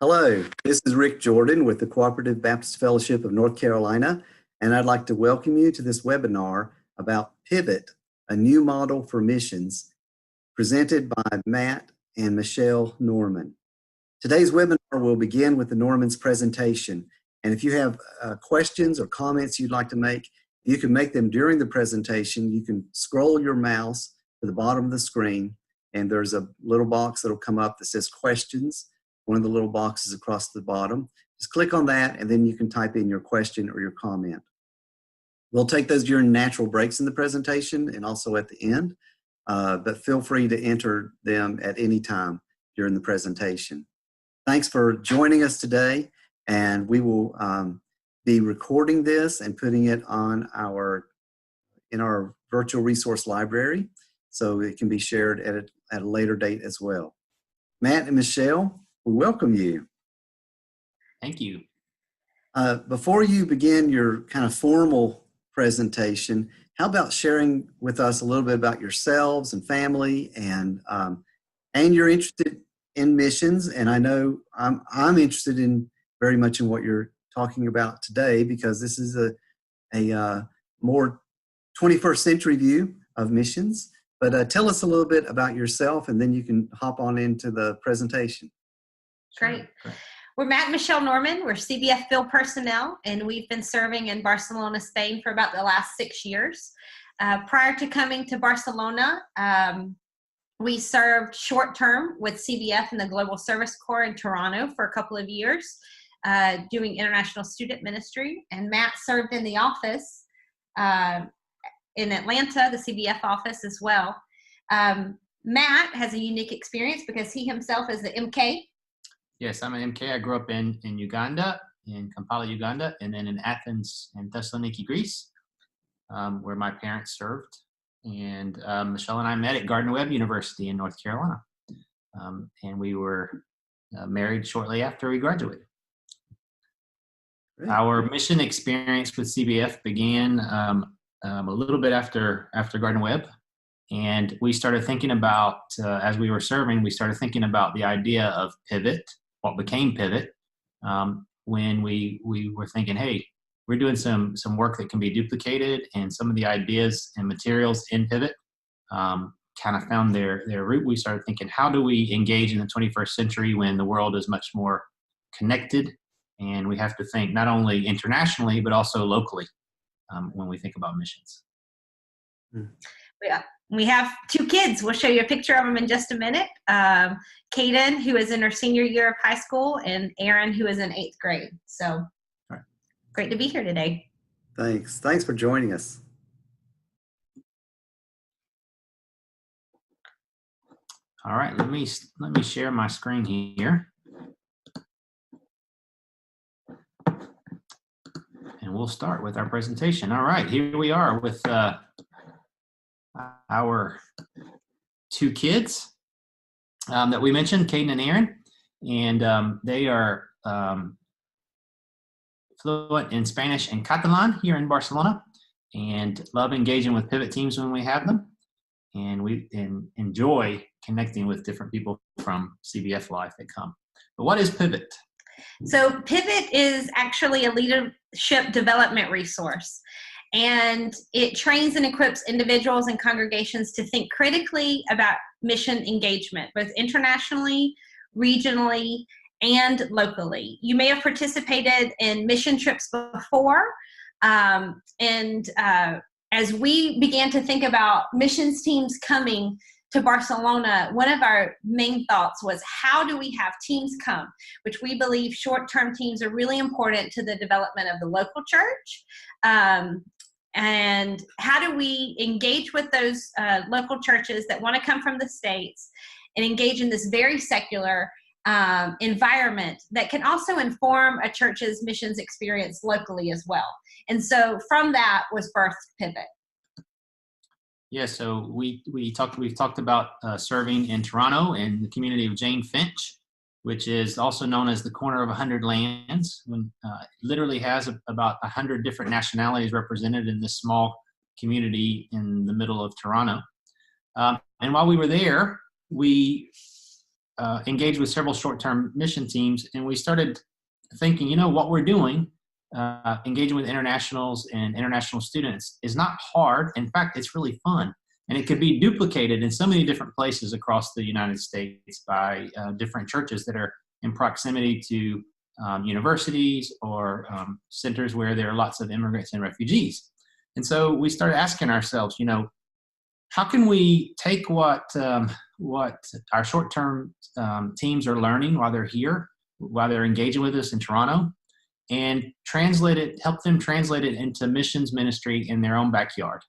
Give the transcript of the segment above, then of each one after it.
Hello, this is Rick Jordan with the Cooperative Baptist Fellowship of North Carolina, and I'd like to welcome you to this webinar about Pivot, a new model for missions, presented by Matt and Michelle Norman. Today's webinar will begin with the Norman's presentation, and if you have questions or comments you'd like to make, you can make them during the presentation. You can scroll your mouse to the bottom of the screen, and there's a little box that'll come up that says questions. One of the little boxes across the bottom. Just click on that and then you can type in your question or your comment. We'll take those during natural breaks in the presentation and also at the end, but feel free to enter them at any time during the presentation. Thanks for joining us today, and we will be recording this and putting it on in our virtual resource library so it can be shared at a later date as well. Matt and Michelle, we welcome you. Thank you. Before you begin your kind of formal presentation, how about sharing with us a little bit about yourselves and family, and you're interested in missions, and I know I'm interested in very much in what you're talking about today, because this is a more 21st century view of missions. But tell us a little bit about yourself, and then you can hop on into the presentation. Great. We're Matt and Michelle Norman. We're CBF Field personnel, and we've been serving in Barcelona, Spain for about the last 6 years. Prior to coming to Barcelona, we served short-term with CBF in the Global Service Corps in Toronto for a couple of years, doing international student ministry. And Matt served in the office in Atlanta, the CBF office as well. Matt has a unique experience because he himself is the MK. Yes, I'm an MK. I grew up in Uganda, in Kampala, Uganda, and then in Athens and Thessaloniki, Greece, where my parents served. And Michelle and I met at Gardner-Webb University in North Carolina. And we were married shortly after we graduated. Great. Our mission experience with CBF began a little bit after Gardner-Webb. And we started thinking about, as we were serving, we started thinking about the idea of Pivot, what became Pivot, when we were thinking, hey, we're doing some work that can be duplicated, and some of the ideas and materials in Pivot kind of found their root. We started thinking, how do we engage in the 21st century when the world is much more connected, and we have to think not only internationally, but also locally when we think about missions. Yeah. We have 2 kids. We'll show you a picture of them in just a minute. Kaden, who is in her senior year of high school, and Aaron, who is in 8th grade. So great to be here today. Thanks for joining us. All right, let me share my screen here. And we'll start with our presentation. All right, here we are with our 2 kids that we mentioned, Caden and Aaron, and they are fluent in Spanish and Catalan here in Barcelona, and love engaging with Pivot teams when we have them, and we enjoy connecting with different people from CBF life that come. But what is Pivot? So Pivot is actually a leadership development resource. And it trains and equips individuals and congregations to think critically about mission engagement, both internationally, regionally, and locally. You may have participated in mission trips before, and as we began to think about missions teams coming to Barcelona, one of our main thoughts was, how do we have teams come? Which we believe short-term teams are really important to the development of the local church. And how do we engage with those local churches that want to come from the States and engage in this very secular environment that can also inform a church's missions experience locally as well? And so from that was birthed Pivot. Yeah, so we've talked about serving in Toronto in the community of Jane Finch, which is also known as the corner of 100 lands, when literally has about 100 different nationalities represented in this small community in the middle of Toronto. And while we were there, we engaged with several short-term mission teams, and we started thinking, what we're doing, engaging with internationals and international students, is not hard. In fact, it's really fun. And it could be duplicated in so many different places across the United States by different churches that are in proximity to universities or centers where there are lots of immigrants and refugees. And so we started asking ourselves, how can we take what our short-term teams are learning while they're here, while they're engaging with us in Toronto, and help them translate it into missions ministry in their own backyard,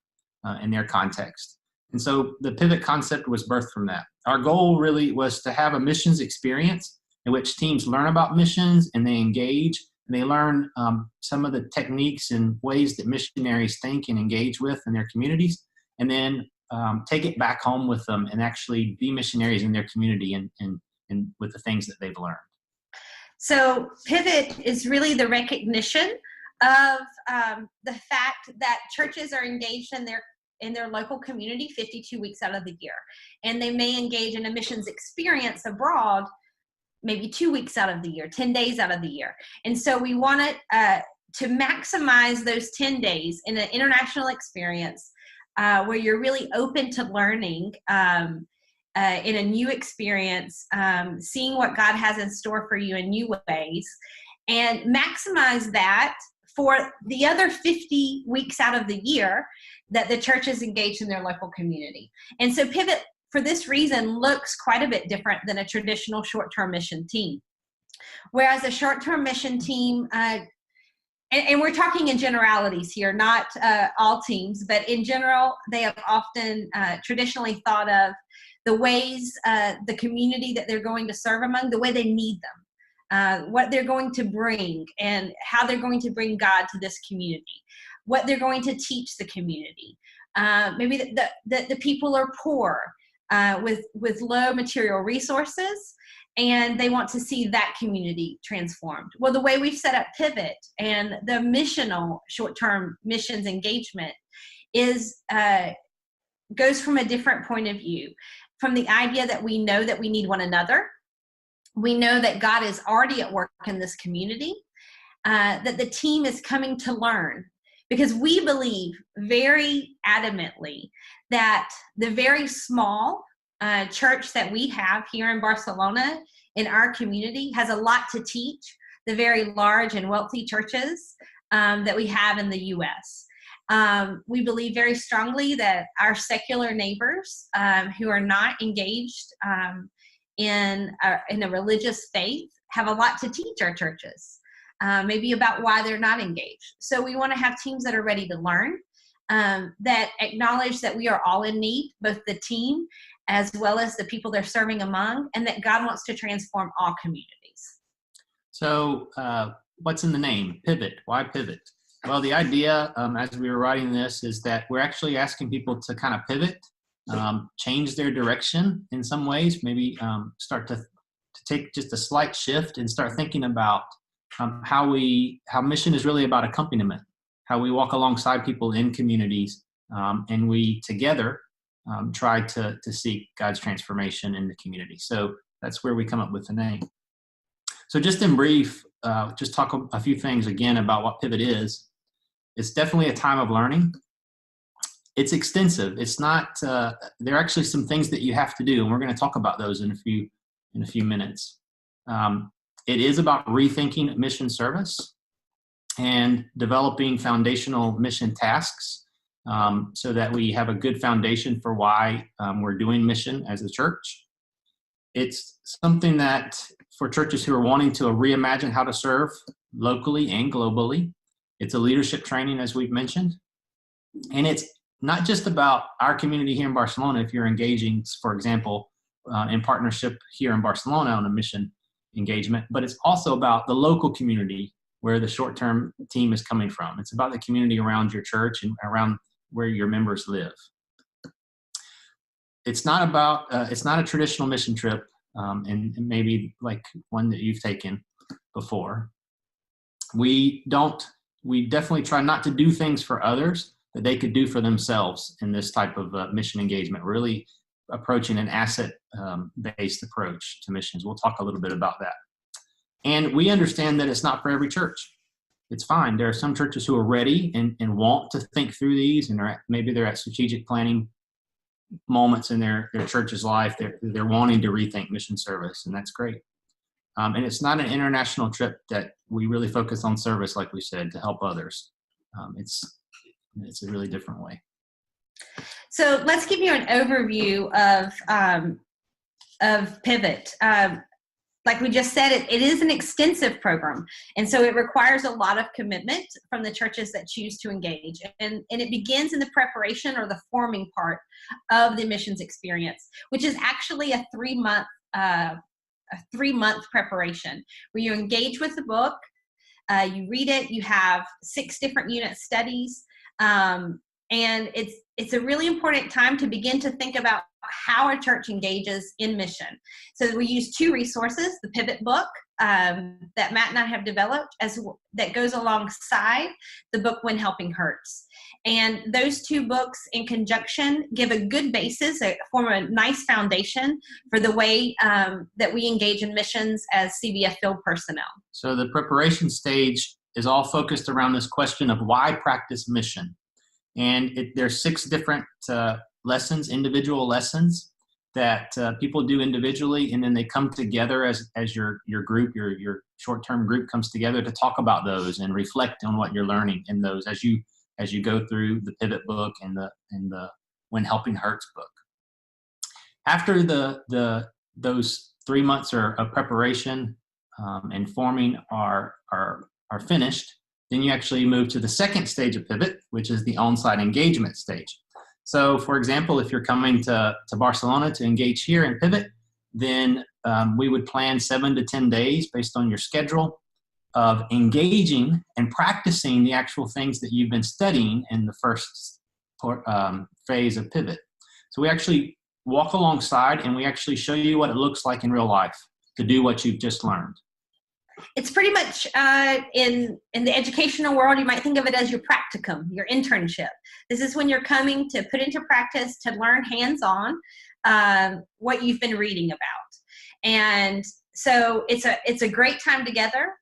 in their context. And so the pivot concept was birthed from that. Our goal really was to have a missions experience in which teams learn about missions and they engage, and they learn some of the techniques and ways that missionaries think and engage with in their communities, and then take it back home with them and actually be missionaries in their community and with the things that they've learned. So pivot is really the recognition of the fact that churches are engaged in their local community 52 weeks out of the year. And they may engage in a missions experience abroad maybe 2 weeks out of the year, 10 days out of the year. And so we wanted to maximize those 10 days in an international experience where you're really open to learning in a new experience, seeing what God has in store for you in new ways, and maximize that for the other 50 weeks out of the year that the church is engaged in their local community. And so Pivot, for this reason, looks quite a bit different than a traditional short-term mission team. Whereas a short-term mission team, and we're talking in generalities here, not all teams, but in general, they have often traditionally thought of the ways the community that they're going to serve among, the way they need them, what they're going to bring, and how they're going to bring God to this community, what they're going to teach the community. Maybe the people are poor with low material resources, and they want to see that community transformed. Well, the way we've set up Pivot and the missional short-term missions engagement goes from a different point of view, from the idea that we know that we need one another. We know that God is already at work in this community, that the team is coming to learn, because we believe very adamantly that the very small church that we have here in Barcelona in our community has a lot to teach the very large and wealthy churches that we have in the U.S. We believe very strongly that our secular neighbors who are not engaged in a religious faith have a lot to teach our churches, maybe about why they're not engaged. So we want to have teams that are ready to learn, that acknowledge that we are all in need, both the team as well as the people they're serving among, and that God wants to transform all communities. So what's in the name? Pivot. Why pivot? Well, the idea as we were writing this is that we're actually asking people to kind of pivot, change their direction in some ways, maybe start to take just a slight shift and start thinking about how mission is really about accompaniment, how we walk alongside people in communities, and we together try to seek God's transformation in the community. So that's where we come up with the name. So just in brief, just talk a few things again about what Pivot is. It's definitely a time of learning. It's extensive. It's not, there are actually some things that you have to do, and we're going to talk about those in a few minutes. It is about rethinking mission service and developing foundational mission tasks so that we have a good foundation for why we're doing mission as a church. It's something that for churches who are wanting to reimagine how to serve locally and globally. It's a leadership training, as we've mentioned. And it's not just about our community here in Barcelona, if you're engaging, for example, in partnership here in Barcelona on a mission engagement, but it's also about the local community where the short-term team is coming from. It's about the community around your church and around where your members live. It's not about, it's not a traditional mission trip, and maybe like one that you've taken before. We definitely try not to do things for others that they could do for themselves in this type of mission engagement. Really approaching an asset-based approach to missions. We'll talk a little bit about that. And we understand that it's not for every church. It's fine. There are some churches who are ready and want to think through these, and maybe they're at strategic planning moments in their church's life. They're wanting to rethink mission service, and that's great. And it's not an international trip that we really focus on service, like we said, to help others. It's a really different way. So let's give you an overview of Pivot. Like we just said, it is an extensive program, and so it requires a lot of commitment from the churches that choose to engage. And it begins in the preparation or the forming part of the missions experience, which is actually a 3-month preparation where you engage with the book, you read it, you have 6 different unit studies, and it's a really important time to begin to think about how a church engages in mission. So we use 2 resources, the Pivot book that Matt and I have developed that goes alongside the book When Helping Hurts. And those 2 books in conjunction give a good basis, form a nice foundation for the way that we engage in missions as CBF field personnel. So the preparation stage is all focused around this question of why practice mission. And there's 6 different lessons, individual lessons that people do individually, and then they come together as your group, your short-term group comes together to talk about those and reflect on what you're learning in those as you go through the Pivot book and the When Helping Hurts book. After those 3 months of preparation and forming are finished, then you actually move to the second stage of Pivot, which is the on-site engagement stage. So, for example, if you're coming to Barcelona to engage here in Pivot, then we would plan 7 to 10 days based on your schedule of engaging and practicing the actual things that you've been studying in the first phase of Pivot. So we actually walk alongside and we actually show you what it looks like in real life to do what you've just learned. It's pretty much in the educational world, you might think of it as your practicum, your internship. This is when you're coming to put into practice, to learn hands-on what you've been reading about. And so it's a great time together.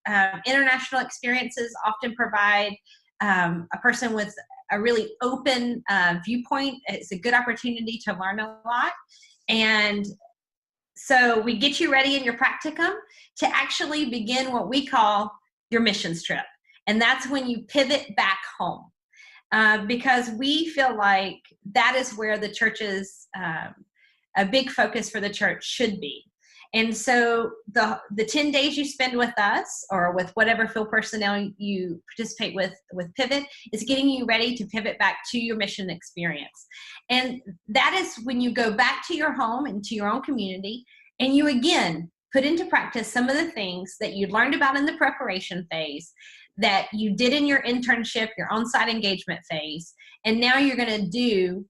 International experiences often provide a person with a really open viewpoint. It's a good opportunity to learn a lot. And so we get you ready in your practicum to actually begin what we call your missions trip. And that's when you pivot back home. Because we feel like that is where the church's, a big focus for the church should be. And so the 10 days you spend with us or with whatever field personnel you participate with Pivot is getting you ready to pivot back to your mission experience. And that is when you go back to your home and to your own community and you again put into practice some of the things that you learned about in the preparation phase, that you did in your internship, your on-site engagement phase, and now you're going to do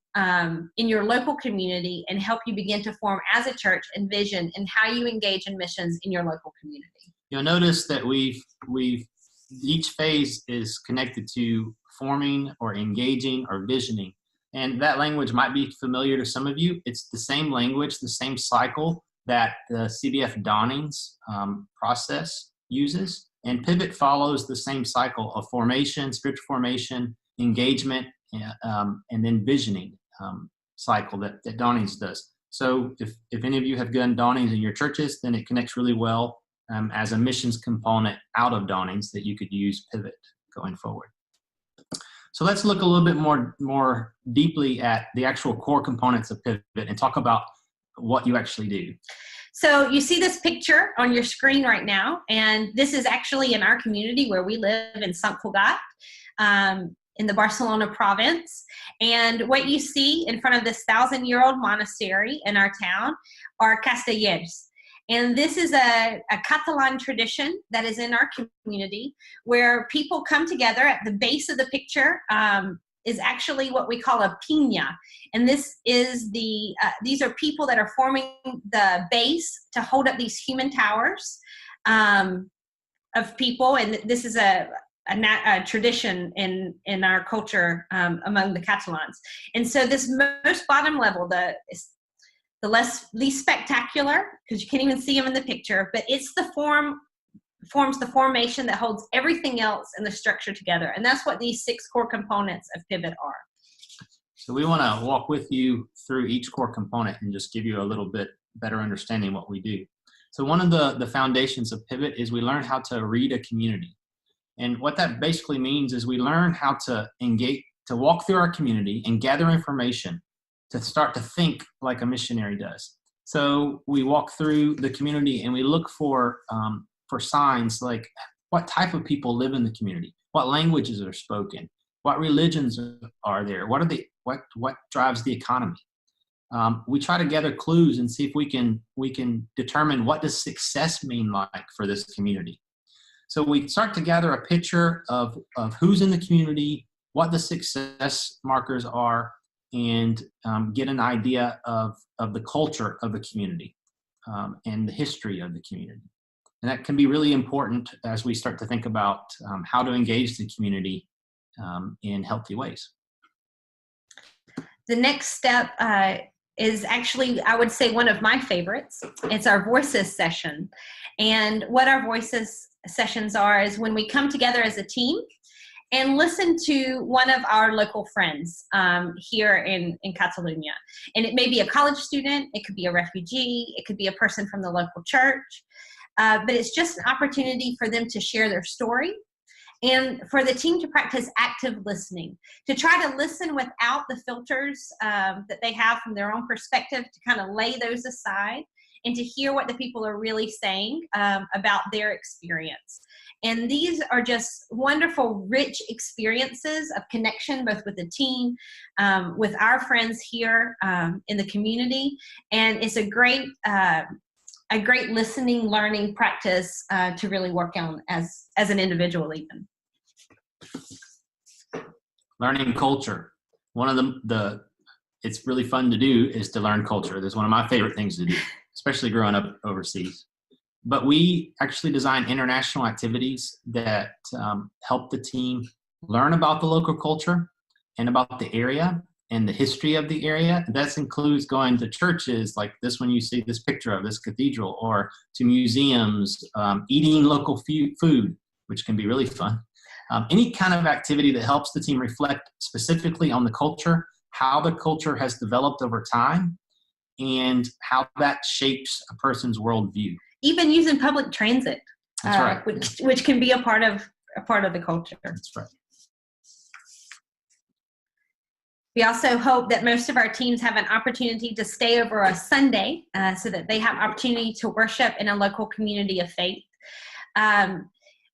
in your local community and help you begin to form as a church and vision and how you engage in missions in your local community. You'll notice that each phase is connected to forming or engaging or visioning. And that language might be familiar to some of you. It's the same language, the same cycle that the CBF Dawnings process uses. And Pivot follows the same cycle of formation, spiritual formation, engagement, and then visioning cycle that Dawnings does. So if any of you have done Dawnings in your churches, then it connects really well as a missions component out of Dawnings that you could use Pivot going forward. So let's look a little bit more deeply at the actual core components of Pivot and talk about what you actually do. So you see this picture on your screen right now, and this is actually in our community where we live in Sant Cugat, in the Barcelona province. And what you see in front of this 1,000-year-old monastery in our town are castellers. And this is a Catalan tradition that is in our community where people come together. At the base of the picture is actually what we call a piña. And this is these are people that are forming the base to hold up these human towers of people. And this is a tradition in our culture among the Catalans. And so this most bottom level, least spectacular, because you can't even see them in the picture, but it's the forms the formation that holds everything else in the structure together. And that's what these 6 core components of Pivot are. So we want to walk with you through each core component and just give you a little bit better understanding of what we do. So one of the foundations of Pivot is we learn how to read a community. And what that basically means is we learn how to engage, to walk through our community and gather information to start to think like a missionary does. So we walk through the community and we look for signs like what type of people live in the community, what languages are spoken, what religions are there, what drives the economy. We try to gather clues and see if we can determine what does success mean like for this community. So we start to gather a picture of who's in the community, what the success markers are, and get an idea of the culture of the community and the history of the community. And that can be really important as we start to think about how to engage the community in healthy ways. The next step is actually, I would say, one of my favorites. It's our Voices session. And what our Voices sessions are is when we come together as a team and listen to one of our local friends here in Catalonia. And it may be a college student, it could be a refugee, it could be a person from the local church, but it's just an opportunity for them to share their story and for the team to practice active listening, to try to listen without the filters that they have from their own perspective, to kind of lay those aside and to hear what the people are really saying about their experience. And these are just wonderful, rich experiences of connection, both with the team, with our friends here in the community. And it's a great listening, learning practice to really work on as an individual even. Learning culture. One of it's really fun to do is to learn culture. That's one of my favorite things to do, especially growing up overseas. But we actually design international activities that help the team learn about the local culture and about the area and the history of the area. That includes going to churches like this one you see this picture of, this cathedral, or to museums, eating local food, which can be really fun. Any kind of activity that helps the team reflect specifically on the culture, how the culture has developed over time, and how that shapes a person's worldview. Even using public transit, right. which can be a part of the culture. That's right. We also hope that most of our teams have an opportunity to stay over a Sunday so that they have opportunity to worship in a local community of faith.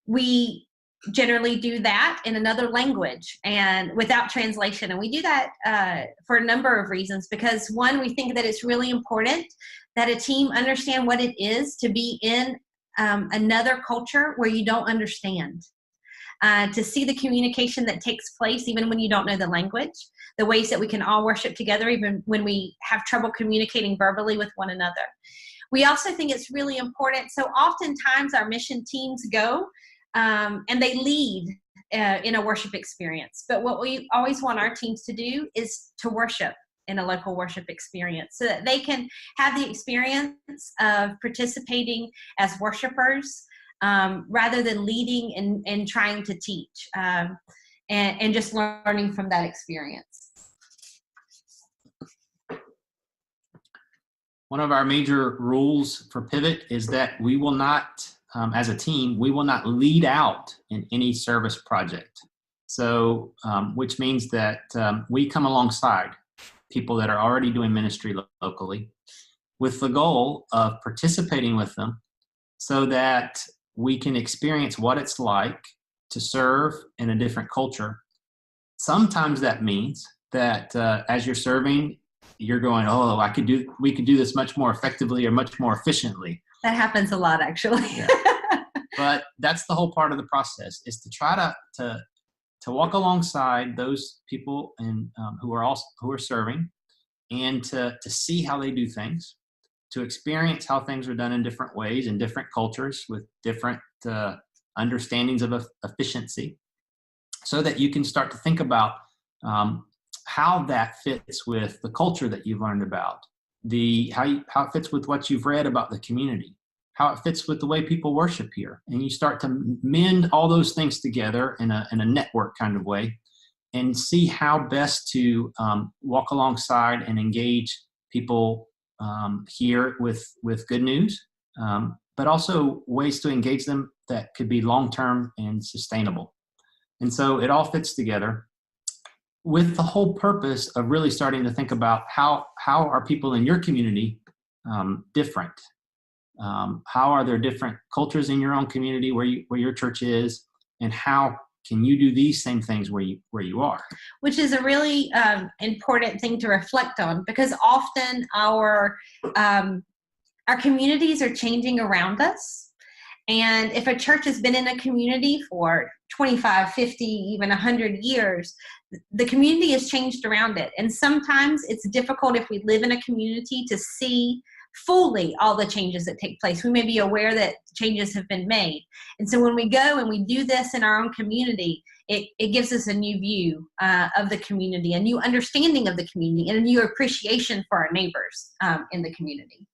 We generally do that in another language and without translation. And we do that for a number of reasons, because one, we think that it's really important that a team understand what it is to be in another culture where you don't understand. To see the communication that takes place even when you don't know the language, the ways that we can all worship together even when we have trouble communicating verbally with one another. We also think it's really important. So oftentimes our mission teams go and they lead in a worship experience. But what we always want our teams to do is to worship in a local worship experience so that they can have the experience of participating as worshipers rather than leading and trying to teach and just learning from that experience. One of our major rules for Pivot is that we will not, as a team, we will not lead out in any service project. So, which means that we come alongside people that are already doing ministry locally with the goal of participating with them so that we can experience what it's like to serve in a different culture. Sometimes that means that as you're serving, you're going, oh, we could do this much more effectively or much more efficiently. That happens a lot, actually. Yeah. But that's the whole part of the process, is to try to walk alongside those people and who are serving, and to see how they do things, to experience how things are done in different ways in different cultures with different understandings of efficiency, so that you can start to think about how that fits with the culture that you've learned about how it fits with what you've read about the community, how it fits with the way people worship here. And you start to mend all those things together in a network kind of way, and see how best to walk alongside and engage people here with good news, but also ways to engage them that could be long-term and sustainable. And so it all fits together with the whole purpose of really starting to think about how are people in your community different? How are there different cultures in your own community where your church is, and how can you do these same things where you are? Which is a really important thing to reflect on, because often our communities are changing around us. And if a church has been in a community for 25, 50, even 100 years, the community has changed around it. And sometimes it's difficult if we live in a community to see fully all the changes that take place. We may be aware that changes have been made. And so when we go and we do this in our own community, it gives us a new view of the community, a new understanding of the community, and a new appreciation for our neighbors in the community.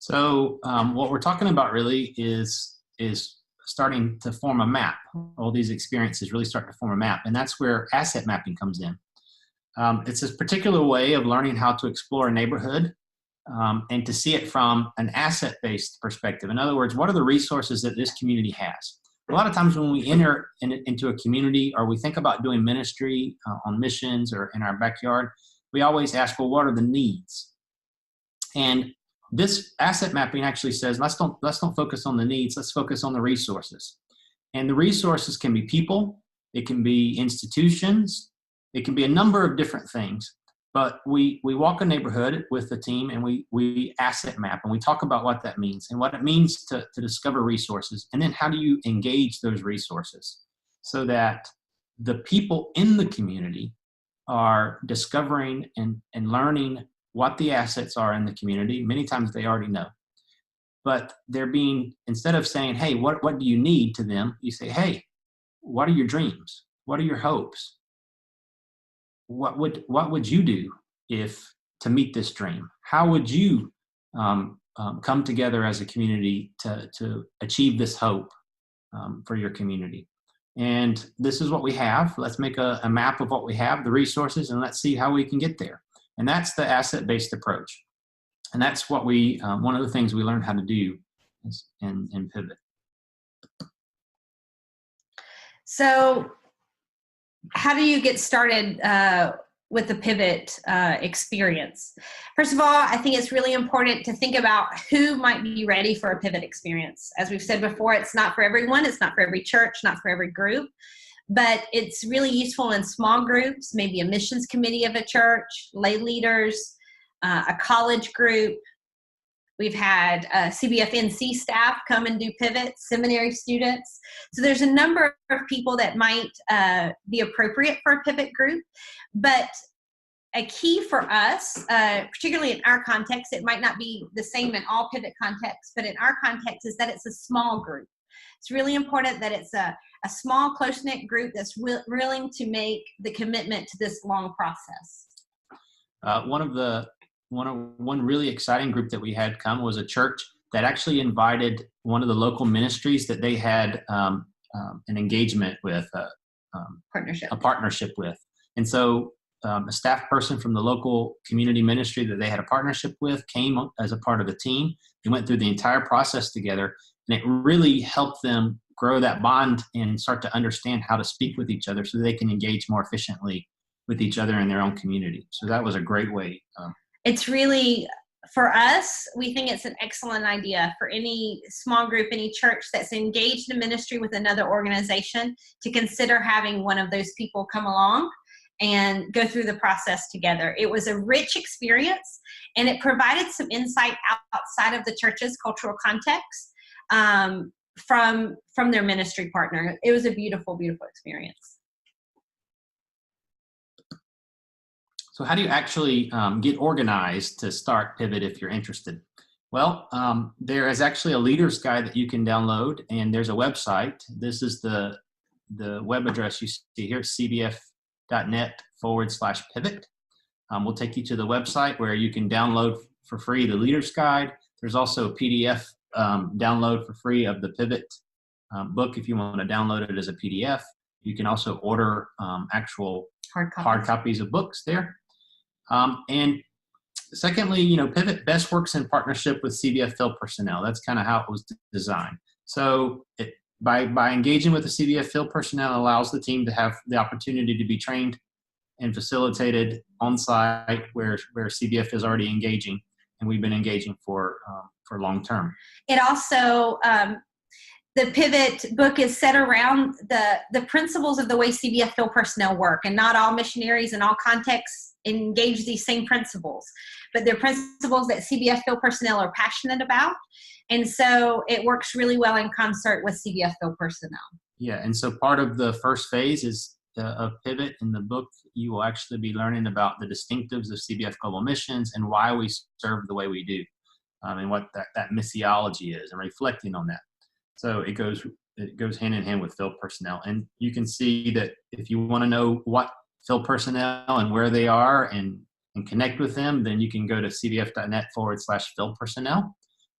So what we're talking about really is starting to form a map. All these experiences really start to form a map, and that's where asset mapping comes in. It's a particular way of learning how to explore a neighborhood and to see it from an asset-based perspective. In other words, what are the resources that this community has? A lot of times when we enter into a community, or we think about doing ministry on missions or in our backyard, we always ask, well, what are the needs? And this asset mapping actually says, let's don't focus on the needs, let's focus on the resources. And the resources can be people, it can be institutions, it can be a number of different things. But we walk a neighborhood with the team, and we asset map, and we talk about what that means and what it means to discover resources. And then how do you engage those resources so that the people in the community are discovering and learning what the assets are in the community. Many times they already know. But they're being, instead of saying, hey, what do you need to them? You say, hey, what are your dreams? What are your hopes? What would you do to meet this dream? How would you come together as a community to achieve this hope for your community? And this is what we have. Let's make a map of what we have, the resources, and let's see how we can get there. And that's the asset-based approach. And that's what one of the things we learned how to do in Pivot. So how do you get started with the Pivot experience? First of all, I think it's really important to think about who might be ready for a Pivot experience. As we've said before, it's not for everyone. It's not for every church, not for every group. But it's really useful in small groups, maybe a missions committee of a church, lay leaders, a college group. We've had CBFNC staff come and do Pivot, seminary students. So there's a number of people that might be appropriate for a Pivot group. But a key for us, particularly in our context, it might not be the same in all Pivot contexts, but in our context is that it's a small group. It's really important that it's a small, close-knit group that's willing to make the commitment to this long process. One really exciting group that we had come was a church that actually invited one of the local ministries that they had an engagement with, a partnership with. And so a staff person from the local community ministry that they had a partnership with came as a part of the team. They went through the entire process together, and it really helped them grow that bond and start to understand how to speak with each other so they can engage more efficiently with each other in their own community. So that was a great way. It's really, for us, we think it's an excellent idea for any small group, any church that's engaged in ministry with another organization to consider having one of those people come along and go through the process together. It was a rich experience, and it provided some insight outside of the church's cultural context from their ministry partner. It was a beautiful, beautiful experience. So how do you actually get organized to start Pivot if you're interested? Well, there is actually a leader's guide that you can download, and there's a website. This is the web address you see here, cbf.net/pivot. We'll take you to the website where you can download for free the Leader's Guide. There's also a PDF download for free of the Pivot book if you want to download it as a PDF. You can also order actual hard copies of books there. And secondly, Pivot best works in partnership with CBF field personnel. That's kind of how it was designed. So by engaging with the CBF field personnel allows the team to have the opportunity to be trained and facilitated on site where CBF is already engaging, and we've been engaging for long term. It also, the Pivot book is set around the principles of the way CBF field personnel work, and not all missionaries in all contexts engage these same principles, but they're principles that CBF field personnel are passionate about, and so it works really well in concert with CBF field personnel. Yeah, and so part of the first phase is of Pivot. In the book, you will actually be learning about the distinctives of CBF Global Missions and why we serve the way we do, and what that missiology is, and reflecting on that. So it goes hand in hand with field personnel. And you can see that if you want to know what field personnel and where they are and connect with them, then you can go to cbf.net/field personnel.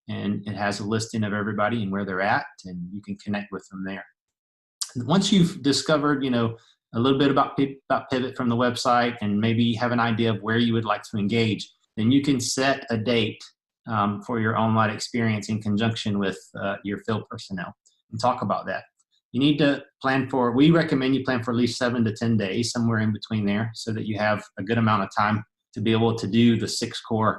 And it has a listing of everybody and where they're at, and you can connect with them there. Once you've discovered, a little bit about Pivot from the website and maybe have an idea of where you would like to engage, then you can set a date for your online experience in conjunction with your field personnel and talk about that. You need to we recommend you plan for at least 7 to 10 days, somewhere in between there, so that you have a good amount of time to be able to do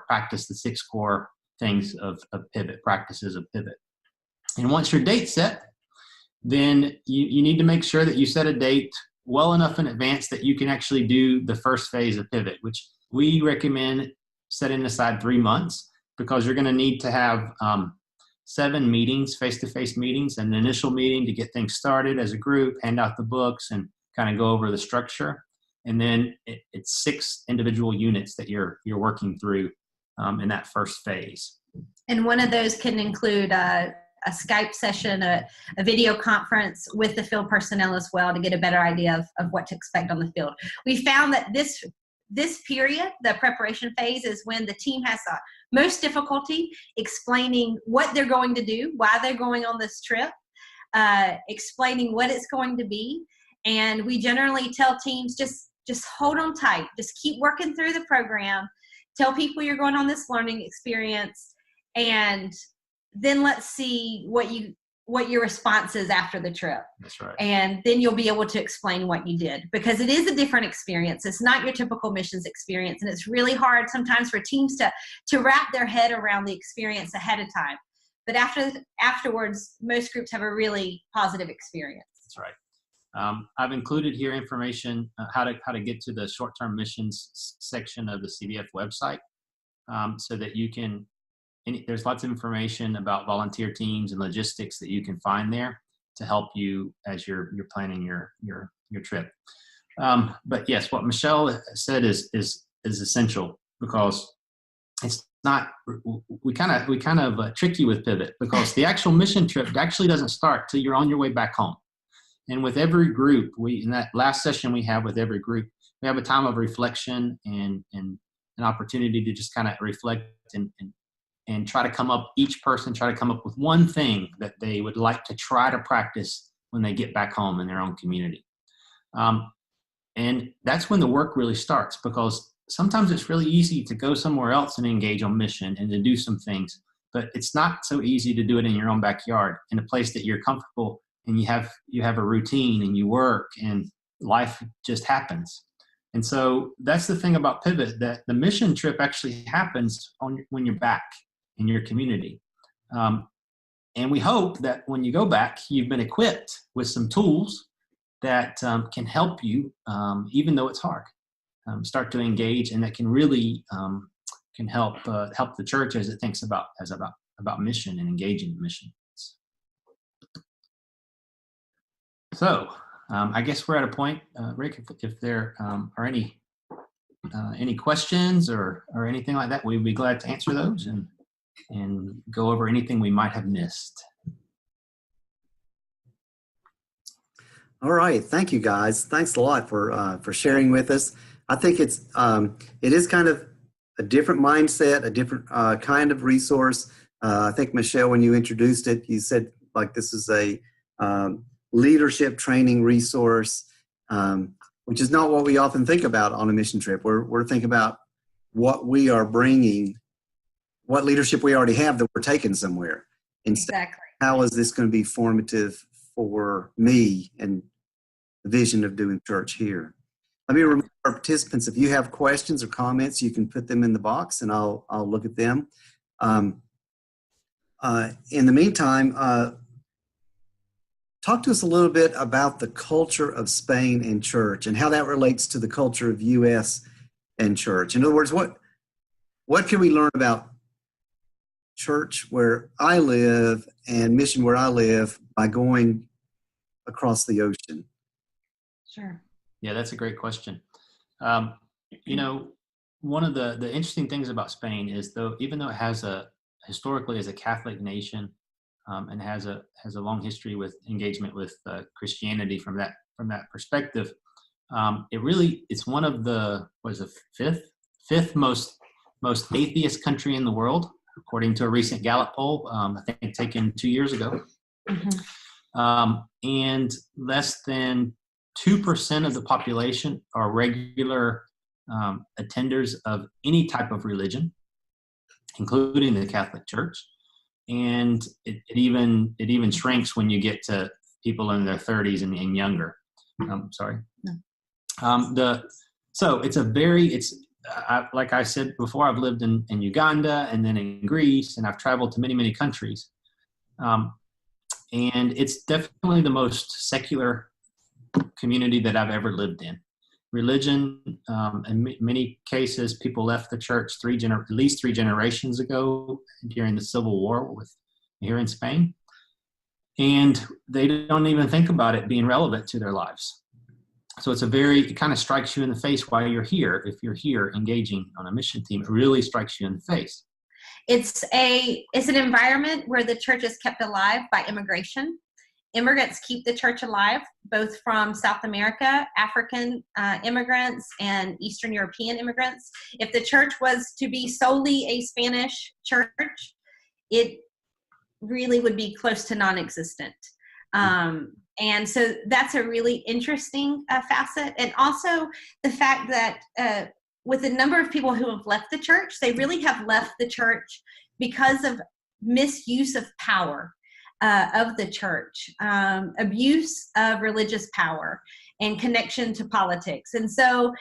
practice the 6 core things of Pivot, practices of Pivot. And once your date's set, then you need to make sure that you set a date well enough in advance that you can actually do the first phase of Pivot, which we recommend setting aside 3 months, because you're going to need to have 7 meetings, face-to-face meetings, an initial meeting to get things started as a group, hand out the books, and kind of go over the structure. And then it's 6 individual units that you're working through in that first phase. And one of those can include a Skype session, a video conference with the field personnel as well, to get a better idea of what to expect on the field. We found that this period, the preparation phase, is when the team has the most difficulty explaining what they're going to do, why they're going on this trip, explaining what it's going to be. And we generally tell teams, just hold on tight, just keep working through the program, tell people you're going on this learning experience, and then let's see what your response is after the trip. That's right. And then you'll be able to explain what you did, because it is a different experience. It's not your typical missions experience, and it's really hard sometimes for teams to wrap their head around the experience ahead of time. But afterwards, most groups have a really positive experience. That's right. I've included here information how to get to the short-term missions section of the CBF website, so that you can. There's lots of information about volunteer teams and logistics that you can find there to help you as you're planning your trip. But yes, what Michelle said is essential, because it's not. We kind of trick you with Pivot, because the actual mission trip actually doesn't start till you're on your way back home. And with every group, in that last session we have with every group, we have a time of reflection and an opportunity to just kind of reflect and try to come up with one thing that they would like to try to practice when they get back home in their own community. And that's when the work really starts, because sometimes it's really easy to go somewhere else and engage on mission and to do some things, but it's not so easy to do it in your own backyard, in a place that you're comfortable and you have a routine and you work and life just happens. And so that's the thing about Pivot, that the mission trip actually happens when you're back in your community. And we hope that when you go back, you've been equipped with some tools that can help you, even though it's hard, start to engage, and that can really can help the church as it thinks about mission and engaging in missions. So I guess we're at a point, Rick, if there are any questions or anything like that, we'd be glad to answer those and go over anything we might have missed. All right, thank you guys. Thanks a lot for sharing with us. I think it is kind of a different mindset, a different kind of resource. I think, Michelle, when you introduced it, you said like this is a leadership training resource, which is not what we often think about on a mission trip. We're thinking about what we are bringing, what leadership we already have that we're taking somewhere. Exactly. How is this going to be formative for me and the vision of doing church here? Let me remind our participants, if you have questions or comments, you can put them in the box and I'll look at them. In the meantime, talk to us a little bit about the culture of Spain and church and how that relates to the culture of U.S. and church. In other words, what can we learn about church where I live and mission where I live by going across the ocean? Sure. Yeah, that's a great question. You know, one of the interesting things about Spain is, even though it has historically as a Catholic nation, and has a long history with engagement with Christianity from that perspective, it's one of the fifth most atheist country in the world, according to a recent Gallup poll, I think taken 2 years ago. Mm-hmm. And less than 2% of the population are regular attenders of any type of religion, including the Catholic Church. And it even shrinks when you get to people in their 30s and younger. Sorry. No. So it's like I said before, I've lived in Uganda and then in Greece, and I've traveled to many, many countries. And it's definitely the most secular community that I've ever lived in. Religion, in many cases, people left the church at least three generations ago during the Civil War here in Spain. And they don't even think about it being relevant to their lives. So it kind of strikes you in the face while you're here. If you're here engaging on a mission team, it really strikes you in the face. It's an environment where the church is kept alive by immigration. Immigrants keep the church alive, both from South America, African immigrants, and Eastern European immigrants. If the church was to be solely a Spanish church, it really would be close to non-existent. And so that's a really interesting facet. And also the fact that with the number of people who have left the church, they really have left the church because of misuse of power. Of the church, abuse of religious power, and connection to politics. And so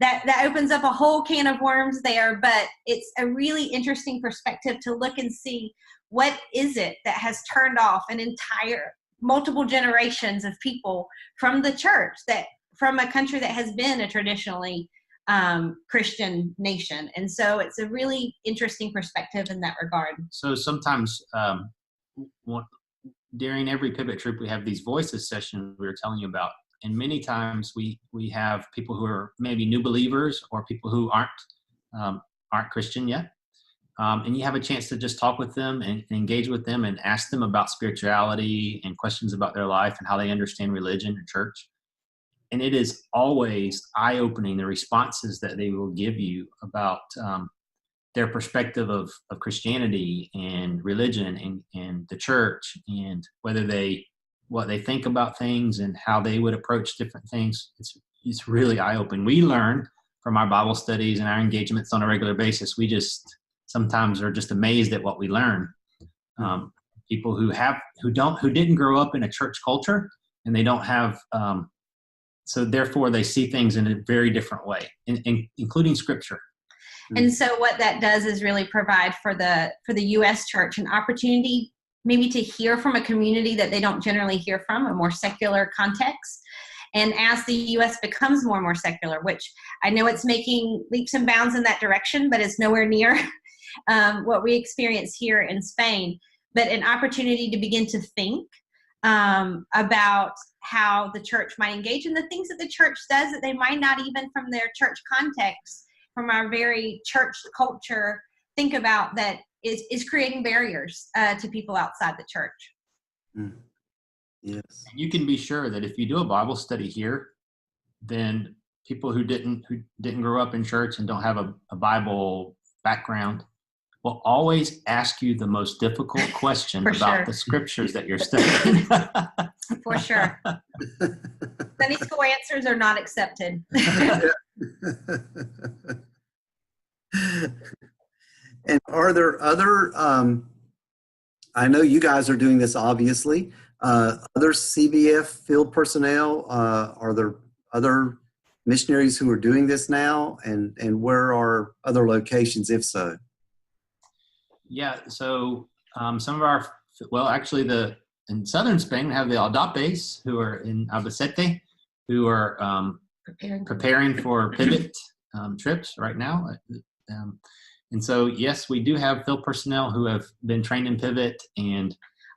that opens up a whole can of worms there, but it's a really interesting perspective to look and see what is it that has turned off an entire multiple generations of people from the church, that from a country that has been a traditionally Christian nation. And so it's a really interesting perspective in that regard. So sometimes during every pivot trip, we have these voices sessions we were telling you about. And many times we have people who are maybe new believers or people who aren't Christian yet. And you have a chance to just talk with them and engage with them and ask them about spirituality and questions about their life and how they understand religion and church. And it is always eye-opening, the responses that they will give you about their perspective of Christianity and religion and the church, and what they think about things and how they would approach different things. It's really eye-opening. We learn from our Bible studies and our engagements on a regular basis. We just sometimes are just amazed at what we learn. People who didn't grow up in a church culture, and they don't have so therefore they see things in a very different way, including Scripture. And so what that does is really provide for the U.S. church an opportunity maybe to hear from a community that they don't generally hear from, a more secular context. And as the U.S. becomes more and more secular, which I know it's making leaps and bounds in that direction, but it's nowhere near what we experience here in Spain, but an opportunity to begin to think about how the church might engage in the things that the church does that they might not even from their church context, from our very church culture, think about that is creating barriers to people outside the church. Yes. And you can be sure that if you do a Bible study here, then people who didn't grow up in church and don't have a Bible background will always ask you the most difficult question about the scriptures that you're studying. For sure. Sunday school answers are not accepted. And are there other, I know you guys are doing this obviously, other CBF field personnel, are there other missionaries who are doing this now, and where are other locations if so? Yeah, so some of our, well, actually in southern Spain, we have the Aldapes who are in Albacete, who are preparing for pivot trips right now. And so, yes, we do have field personnel who have been trained in pivot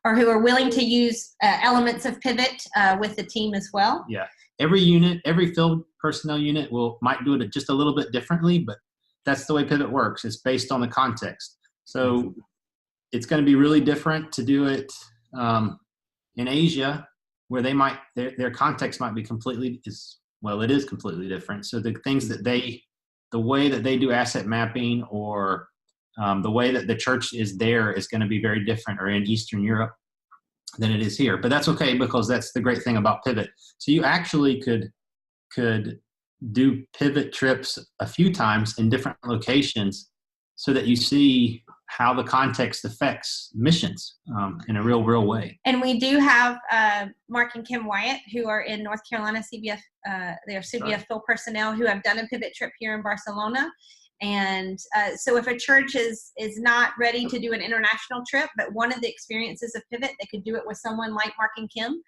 or who are willing to use elements of pivot with the team as well. Yeah, every unit, every field personnel unit might do it just a little bit differently, but that's the way pivot works. It's based on the context. So it's going to be really different to do it in Asia, where they might their context might be completely it is completely different. So the things that the way that they do asset mapping, or the way that the church is there, is going to be very different, or in Eastern Europe, than it is here. But that's okay, because that's the great thing about pivot. So you actually could do pivot trips a few times in different locations, so that you see how the context affects missions in a real way. And we do have Mark and Kim Wyatt, who are in North Carolina CBF. They're CBF field personnel who have done a pivot trip here in Barcelona. And so if a church is not ready to do an international trip, but one of the experiences of pivot, they could do it with someone like Mark and Kim,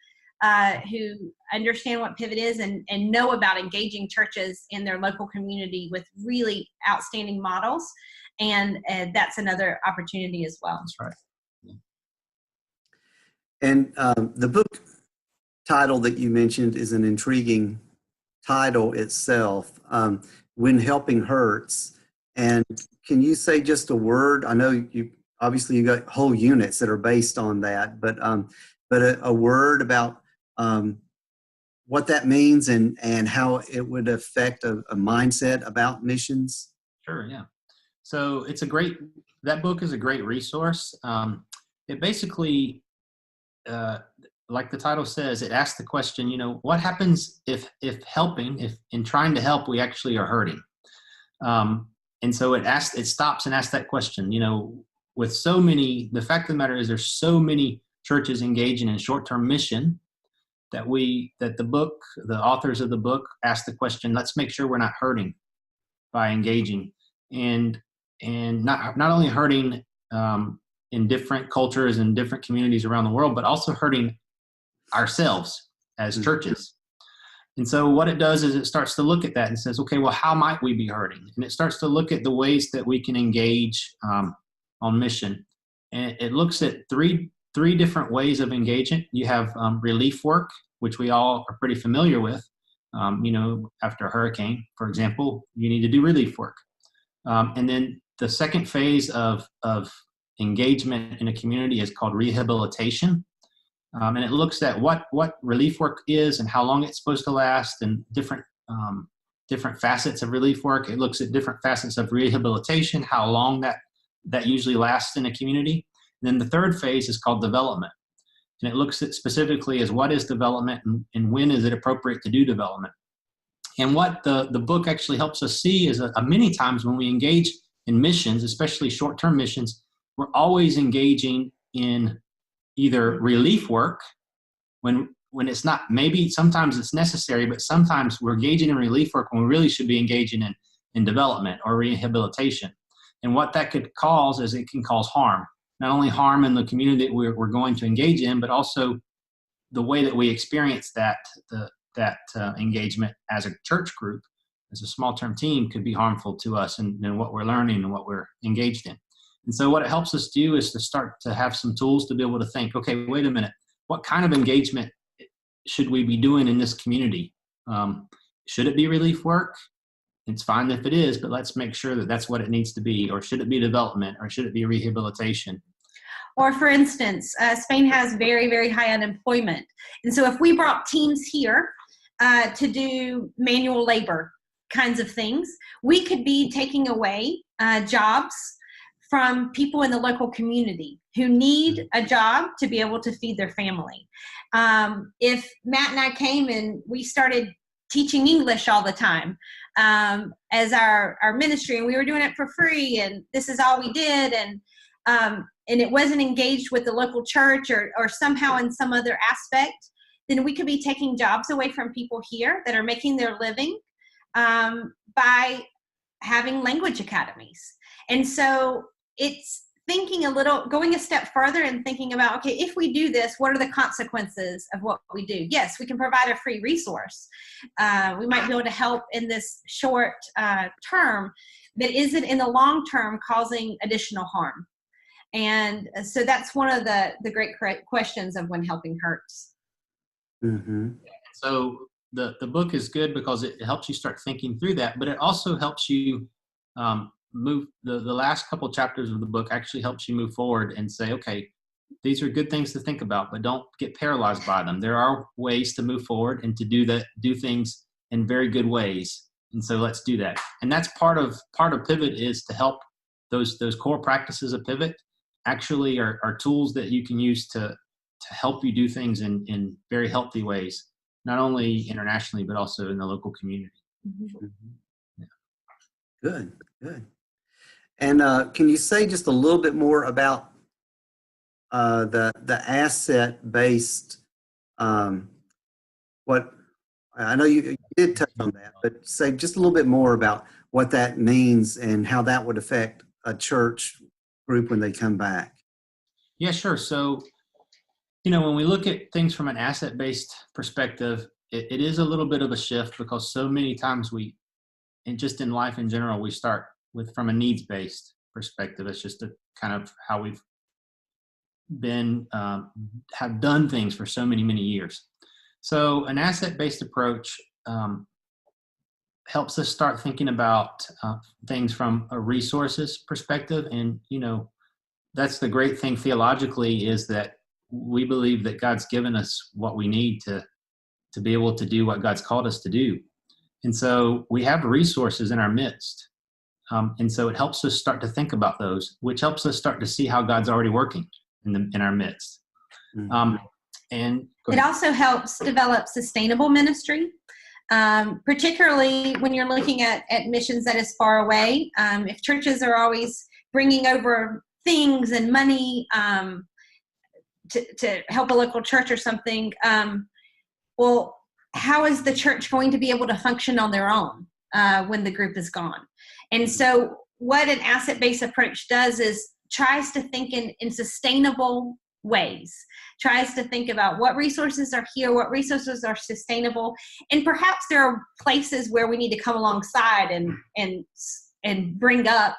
who understand what pivot is and know about engaging churches in their local community with really outstanding models. And that's another opportunity as well. That's right. Yeah. And the book title that you mentioned is an intriguing title itself, When Helping Hurts. And can you say just a word? I know you got whole units that are based on that, but a word about what that means and how it would affect a mindset about missions. Sure, yeah. So that book is a great resource. It basically, like the title says, it asks the question, what happens if in trying to help, we actually are hurting? And so it stops and asks that question, with so many, the fact of the matter is there's so many churches engaging in short-term mission that the authors of the book ask the question, let's make sure we're not hurting by engaging. And not only hurting in different cultures and different communities around the world, but also hurting ourselves as churches. And so what it does is it starts to look at that and says, okay, well, how might we be hurting? And it starts to look at the ways that we can engage on mission. And it looks at three different ways of engagement. You have relief work, which we all are pretty familiar with. After a hurricane, for example, you need to do relief work. And then the second phase of engagement in a community is called rehabilitation. And it looks at what relief work is and how long it's supposed to last, and different facets of relief work. It looks at different facets of rehabilitation, how long that usually lasts in a community. And then the third phase is called development. And it looks at specifically as what is development and when is it appropriate to do development. And what the book actually helps us see is many times when we engage in missions, especially short-term missions, we're always engaging in either relief work when it's not, maybe sometimes it's necessary, but sometimes we're engaging in relief work when we really should be engaging in development or rehabilitation. And what that could cause is it can cause harm, not only harm in the community that we're going to engage in, but also the way that we experience that engagement as a church group, as a small-term team, could be harmful to us and what we're learning and what we're engaged in. And so what it helps us do is to start to have some tools to be able to think, okay, wait a minute, what kind of engagement should we be doing in this community? Should it be relief work? It's fine if it is, but let's make sure that that's what it needs to be. Or should it be development? Or should it be rehabilitation? Or for instance, Spain has very, very high unemployment. And so if we brought teams here to do manual labor kinds of things, we could be taking away jobs from people in the local community who need a job to be able to feed their family. If Matt and I came and we started teaching English all the time as our ministry, and we were doing it for free, and this is all we did, and it wasn't engaged with the local church or somehow in some other aspect, then we could be taking jobs away from people here that are making their living by having language academies. And so it's going a step further and thinking about, okay, if we do this, what are the consequences of what we do? Yes, we can provide a free resource. We might be able to help in this short term, but is it in the long term causing additional harm? And so that's one of the great questions of when helping hurts. Mm-hmm. So the book is good because it helps you start thinking through that, but it also helps you move. The last couple chapters of the book actually helps you move forward and say, okay, these are good things to think about, but don't get paralyzed by them. There are ways to move forward and to do things in very good ways. And so let's do that. And that's part of Pivot, is to help those core practices of Pivot actually are tools that you can use to help you do things in very healthy ways, not only internationally, but also in the local community. Mm-hmm. Yeah. Good. And can you say just a little bit more about the asset-based, what, I know you did touch on that, but say just a little bit more about what that means and how that would affect a church group when they come back. Yeah, sure. So, when we look at things from an asset-based perspective, it is a little bit of a shift, because so many times and just in life in general, we start from a needs-based perspective. It's just a kind of how we've been, have done things for so many, many years. So an asset-based approach helps us start thinking about things from a resources perspective. And, that's the great thing theologically, is that we believe that God's given us what we need to be able to do what God's called us to do. And so we have resources in our midst. And so it helps us start to think about those, which helps us start to see how God's already working in our midst. Mm-hmm. And it also helps develop sustainable ministry, particularly when you're looking at missions that is far away. If churches are always bringing over things and money to help a local church or something, well, how is the church going to be able to function on their own when the group is gone? And so what an asset-based approach does is tries to think in sustainable ways, tries to think about what resources are here, what resources are sustainable, and perhaps there are places where we need to come alongside and bring up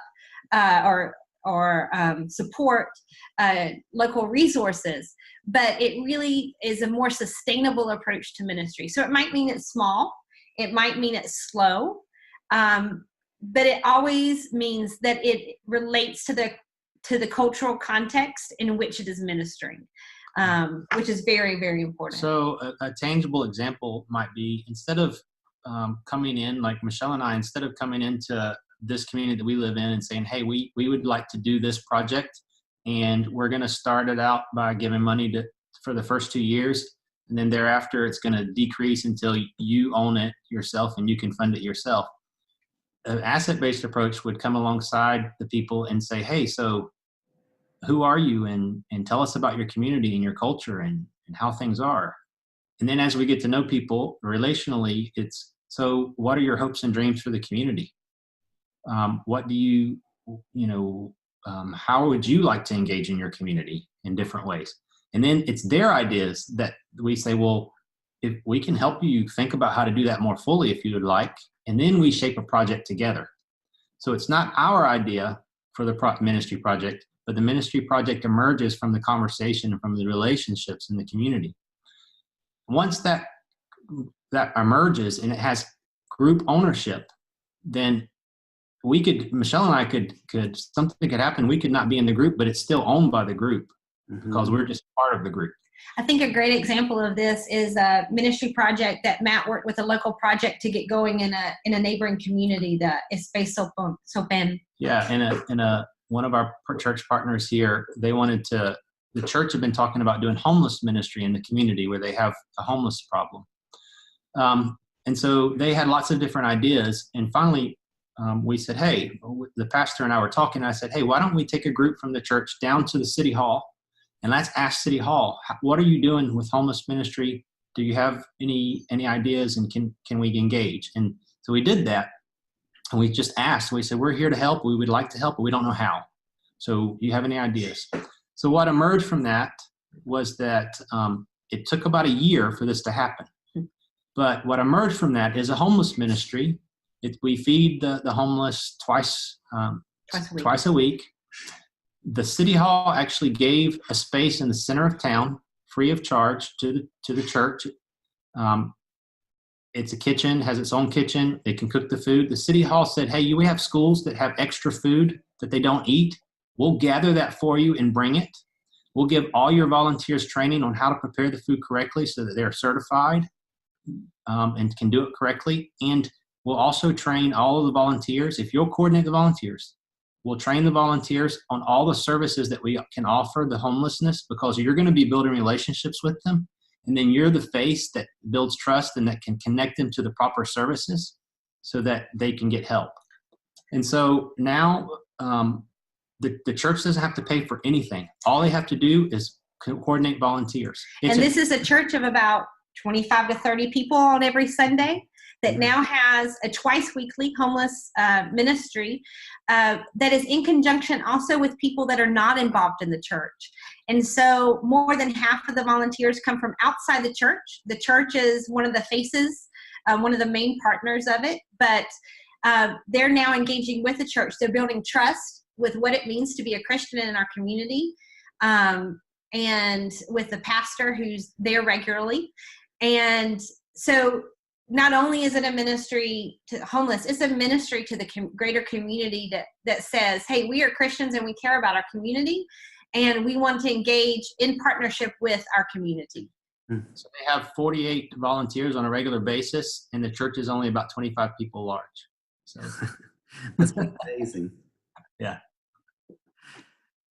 or support local resources. But it really is a more sustainable approach to ministry. So it might mean it's small, it might mean it's slow, but it always means that it relates to the cultural context in which it is ministering, which is very, very important. So a tangible example might be, instead of coming in, like Michelle and I, instead of coming into this community that we live in and saying, hey, we would like to do this project, and we're going to start it out by giving money for the first 2 years, and then thereafter it's going to decrease until you own it yourself and you can fund it yourself. An asset-based approach would come alongside the people and say, hey, so who are you? And tell us about your community and your culture and how things are. And then as we get to know people relationally, it's, so what are your hopes and dreams for the community? What do you how would you like to engage in your community in different ways? And then it's their ideas that we say, well, if we can help you think about how to do that more fully, if you would like, and then we shape a project together. So it's not our idea for the ministry project, but the ministry project emerges from the conversation and from the relationships in the community. Once that emerges and it has group ownership, then Michelle and I could something could happen. We could not be in the group, but it's still owned by the group, because we're just part of the group. I think a great example of this is a ministry project that Matt worked with a local project to get going in a neighboring community, the Espace Sopen. Yeah, one of our church partners here, the church had been talking about doing homeless ministry in the community where they have a homeless problem. And so they had lots of different ideas. And finally, we said, hey, the pastor and I were talking, and I said, hey, why don't we take a group from the church down to the city hall, and let's ask City Hall, what are you doing with homeless ministry? Do you have any ideas, and can we engage? And so we did that, and we just asked. We said, we're here to help. We would like to help, but we don't know how. So do you have any ideas? So what emerged from that was that it took about a year for this to happen. But what emerged from that is a homeless ministry. We feed the homeless twice a week. The City Hall actually gave a space in the center of town, free of charge, to the church. It's a kitchen, has its own kitchen. They can cook the food. The City Hall said, hey, we have schools that have extra food that they don't eat. We'll gather that for you and bring it. We'll give all your volunteers training on how to prepare the food correctly so that they're certified and can do it correctly. And we'll also train all of the volunteers. If you'll coordinate the volunteers, we'll train the volunteers on all the services that we can offer the homelessness, because you're going to be building relationships with them. And then you're the face that builds trust and that can connect them to the proper services so that they can get help. And so now the church doesn't have to pay for anything. All they have to do is coordinate volunteers. This is a church of about 25 to 30 people on every Sunday that now has a twice weekly homeless ministry that is in conjunction also with people that are not involved in the church. And so more than half of the volunteers come from outside the church. The church is one of the faces, one of the main partners of it, but they're now engaging with the church. They're building trust with what it means to be a Christian in our community, and with the pastor who's there regularly. And so not only is it a ministry to homeless, it's a ministry to the greater community that says, hey, we are Christians and we care about our community, and we want to engage in partnership with our community. So they have 48 volunteers on a regular basis, and the church is only about 25 people large. So that's amazing. Yeah.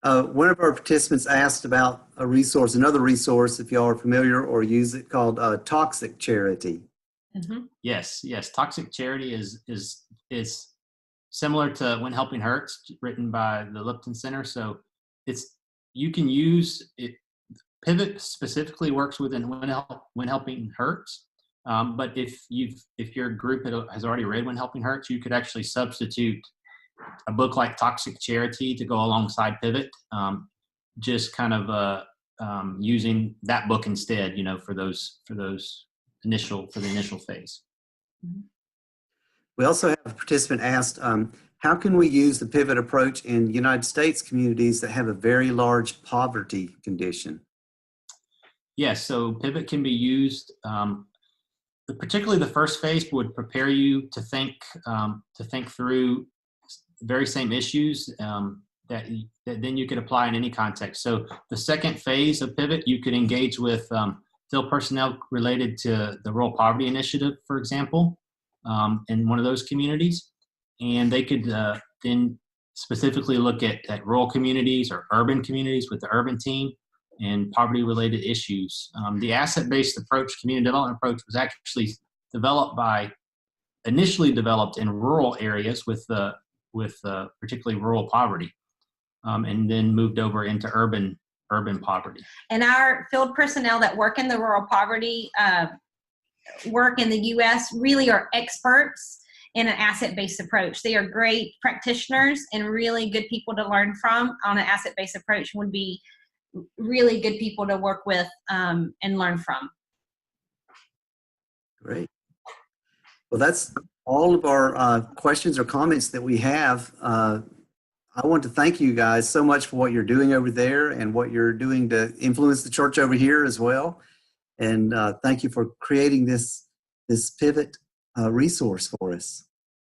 One of our participants asked about another resource, if y'all are familiar or use it, called Toxic Charity. Mm-hmm. Yes. Toxic Charity is similar to When Helping Hurts, written by the Lipton Center. So you can use it. Pivot specifically works within When Helping Hurts. But if your group has already read When Helping Hurts, you could actually substitute a book like Toxic Charity to go alongside Pivot, just kind of using that book instead, for the initial phase. We also have a participant asked, how can we use the Pivot approach in United States communities that have a very large poverty condition? Yes, so Pivot can be used. Particularly the first phase would prepare you to think through the very same issues that then you could apply in any context. So the second phase of Pivot, you could engage with field personnel related to the Rural Poverty Initiative, for example, in one of those communities, and they could then specifically look at rural communities or urban communities with the urban team and poverty-related issues. The asset-based approach, community development approach, was actually initially developed in rural areas with particularly rural poverty, and then moved over into urban poverty. And our field personnel that work in the rural poverty work in the U.S. really are experts in an asset-based approach. They are great practitioners and really good people to learn from on an asset-based approach. Would be really good people to work with and learn from. Great. Well, that's all of our questions or comments that we have. I want to thank you guys so much for what you're doing over there and what you're doing to influence the church over here as well. And thank you for creating this Pivot resource for us.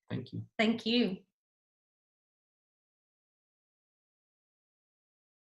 Thank you. Thank you.